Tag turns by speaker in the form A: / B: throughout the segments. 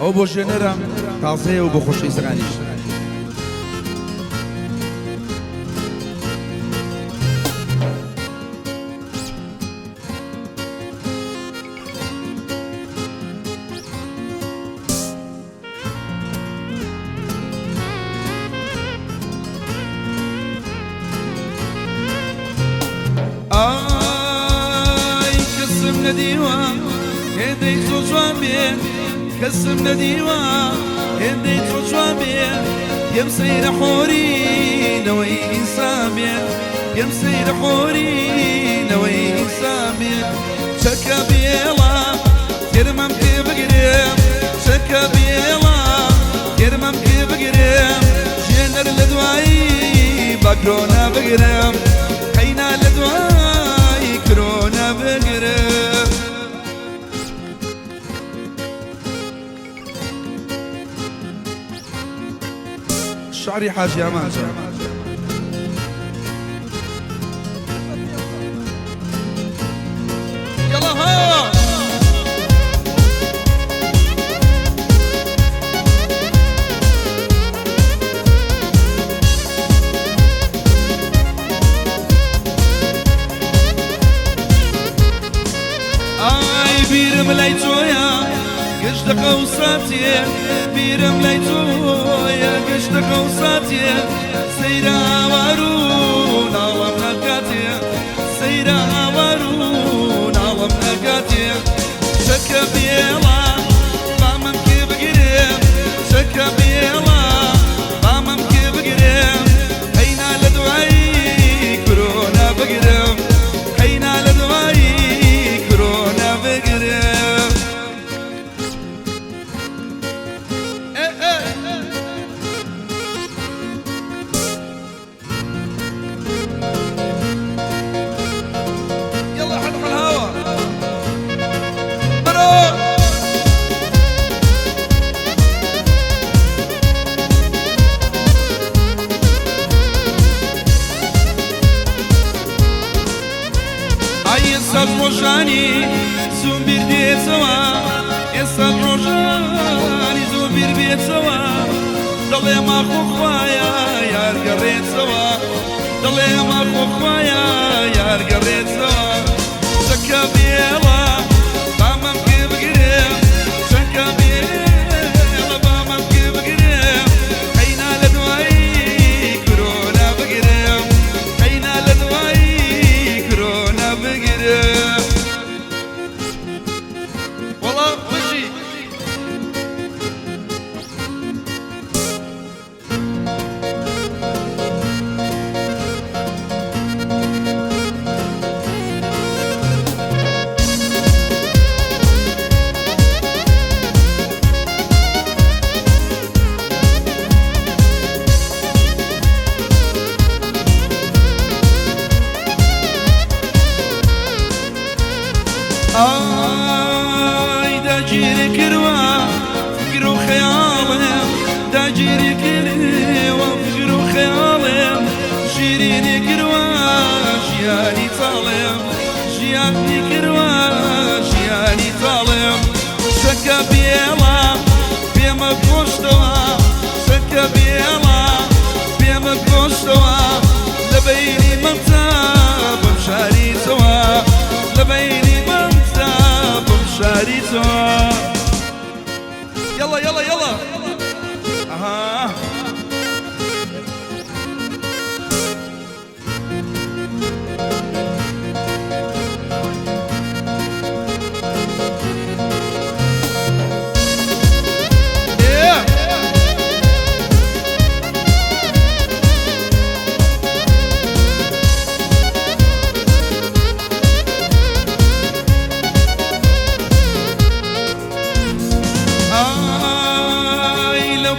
A: ئەو بۆ ژێنەرە تازەیە و بۆ خۆشەی سەرانیش.
B: ندیوان هندی تو جوان بیه کسم ندیوان هندی تو جوان بیه یم سیر حوری نوی انسان بیه یم سیر حوری نوی انسان بیه شکا بیلا گرمم کی بگریم شکا بیلا گرمم کی بگریم جنر لدوایی بکرونا بگریم حینا لدوایی کرونا بگریم.
A: شعري حاجي أمان
B: يلا ها اي بيرم ليتويا قشت قوساتي بيرم ليتويا قشت قوساتي سيرا وارون عالم نقاتي سيرا وارون عالم نقاتي شكا بيلا بامم كي بقريم شكا بيلا بامم كي بقريم حينا لدواي كورونا بقريم حينا لدواي كورونا بقريم. ئێستا ڕۆژانی زوو بیر دێتەوە ئێستا ڕۆژانی زوو بیر بێتەوە دڵێ ماخۆ خوایە یارگەڕێتەوە دڵێ ماخۆ خوایە یارگەڕێتەوە شەکە بێڵە بامەم پێ بگرێم شەکە بێڵە بامەم پێ بگرێم حەینا لە دوایی کۆرۆنا بگرێم حەینا لە دوایی کۆرۆنا بگرێم. وەڵا بژی آی داگیری کردوە فکر و خەیاڵم داگیری کردوە فکر و خەیاڵم شیرینی کردوە ژیانی تاڵم ژیانی کردوە ژیانی تاڵم شەکە بێڵە پێمە گۆشتەوە شەکە بێڵە پێمە گۆشتەوە لە بەیری مەمتا بەم شاریتەوە لە بەیری شاريتها. يلا يلا يلا اها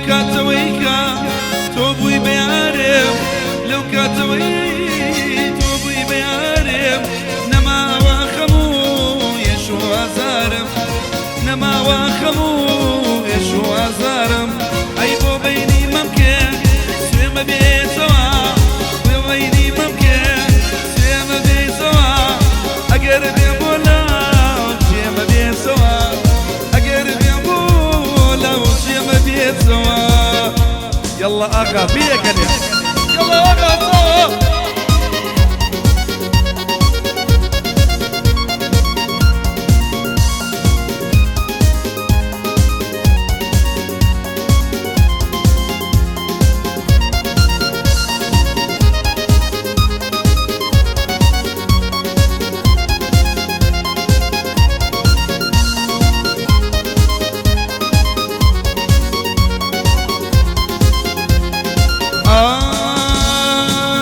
B: كاتويكا توبوي بيعرف لو كاتوي توبوي بيعرف نما واخمو يشو عزارم نما واخمو يشو عزارم ايبو بيني ممكن سويم بيتوا وبيني ممكن سويم بيتوا اقرب يا بولا سويم بيتوا اقرب يا بولا
A: يلا اغا فيك انا
B: يلا اغا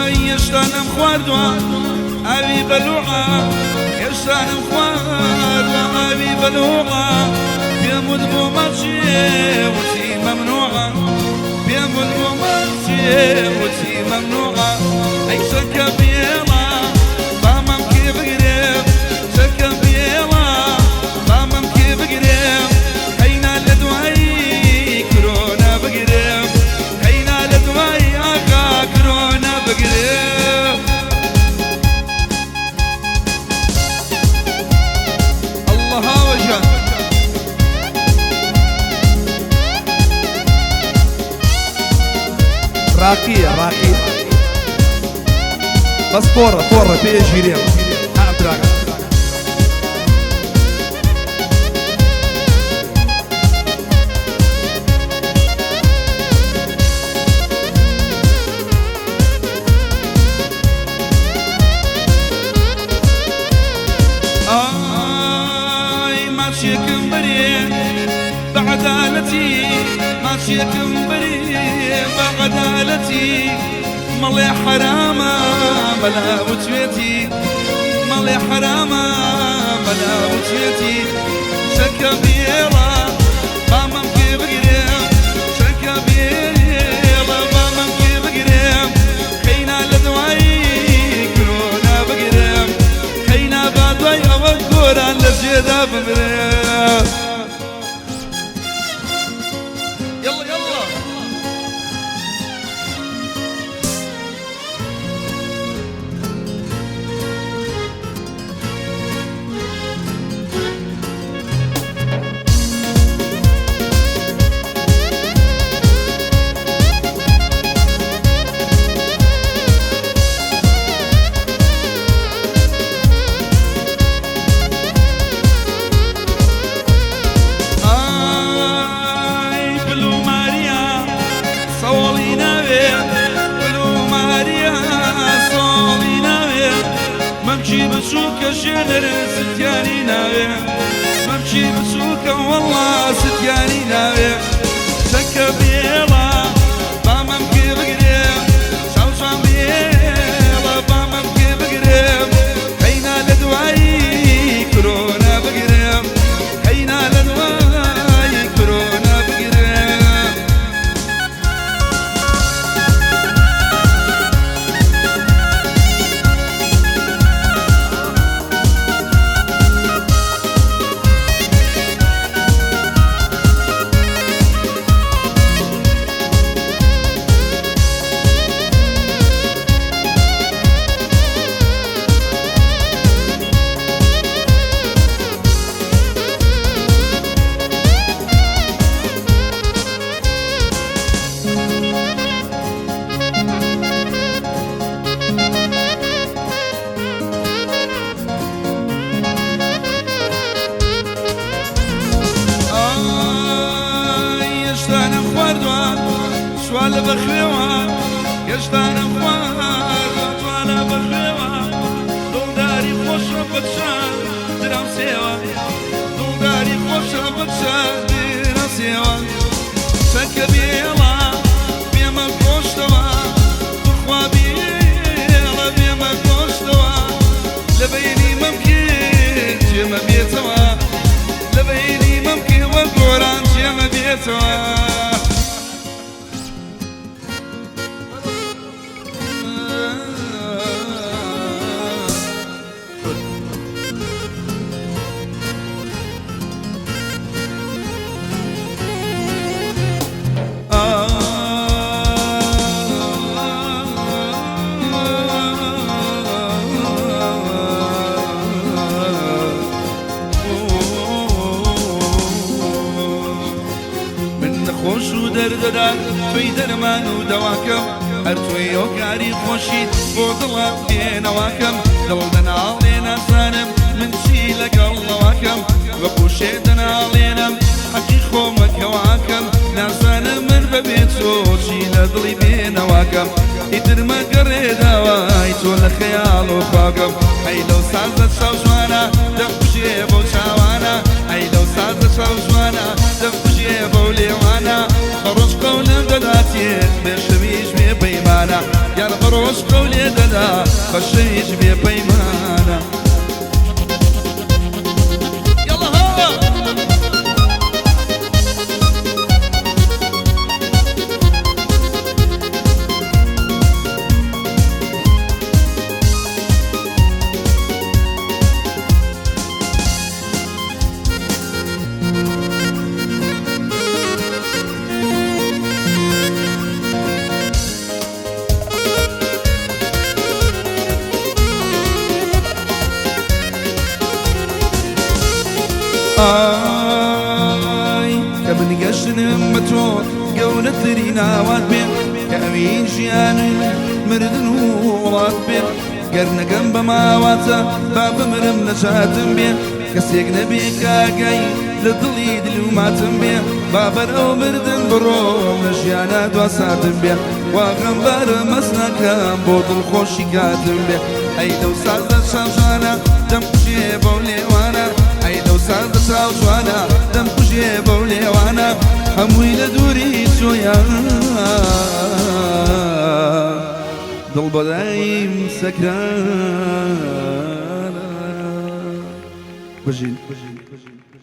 B: يشتانم خواردوا أبي بلوعة يشتانم خواردوا أبي بلوعة بيمود بومرشي وتي ممنوعة بيمود بومرشي وتي ممنوعة أي شكا بيلا بامم كيف قريب شكا بيلا بامم كيف قريب حينا لدواي كورونا بقريب حينا لدواي أخا كورونا بقريب الله وجه
A: راقية بس طورة في جيرين عبد الراقي
B: ماشيكم بريء بعدالتي ماشيكم بريء بعدالتي مالي حرامة بلا وجهتي مالي حرامة بلا وجهتي شكا بيلا بامم كيف قريب شكا بيلا بامم كيف قريب خينا لدواي كورونا بقريب خينا بعدواي أول كوران لزيادة بمريب يلا يلا ممشي بسوكة جنر ستياني ناوي ممشي بسوكة والله ستياني ناوي شكا بيلا بامم كيف قريب شوشان بيلا بامم كيف قريب حينا لدواي كورونا بقريب حينا لدواي كورونا بقريب شوال بخويوة يشتانم خوار شوال بخويوة دولداري خوش بتشان درام سيوا دولداري خوش بتشان درام سيوا شك بيلا بيما كوشتوا بخوا بيلا بيما كوشتوا لبيني ممكن جيما بيتوا لبيني ممكن وقوران جيما بيتوا خوش و درددار توی درمان و دواکەم هەر تۆی هۆکاری خۆشیت بۆ دڵە بێنەواکەم دڵ دەناڵێ نازانم من چی لەگەڵەواکەم وەکو شێ دەناڵێنم حەقی خۆمەکەواکەم نازانم من بەبێ تۆ چی لە دڵی بێنەواکەم ئیتر مەگەڕێ داوای تۆ لە خەیاڵ و خواگەم ئەی لەو سازە چاو جوانە دەمکوژێ بۆ چاوانە ئەی لەو سازە چاو جوانە دەمکوژێ بۆ لێوانە بەڕۆژ قەولم دەداتێ بێشەویش بێ پەیمانە یان بەڕۆژ قەولێ دەدا بەشەویش بێ پەیمانە ئای کە من گەشتنم بە تۆ گەورەتری ناوات بێ کە ئەوین ژیانم مردن و وڵات بێ گەر نەگەم بە ماواتە با بمرم نەجاتم بێ کەسێک نەبێ کاگای لە دڵی دلوماتم بێ با بەرەو مردن بڕۆم لە ژیانە دواساتم بێ وا غەمبارە مەس نەکەم بۆ دڵخۆشی کاتم بێ ئەی لەو سازە شەمژانە دەمکوژێ بەو لێوانە ئەی لەو سازە چاو جوانە دەمکوژێ بەو لێوانە هەمووی لە دووری تۆیە دڵ بەدایم سەکرانە بژین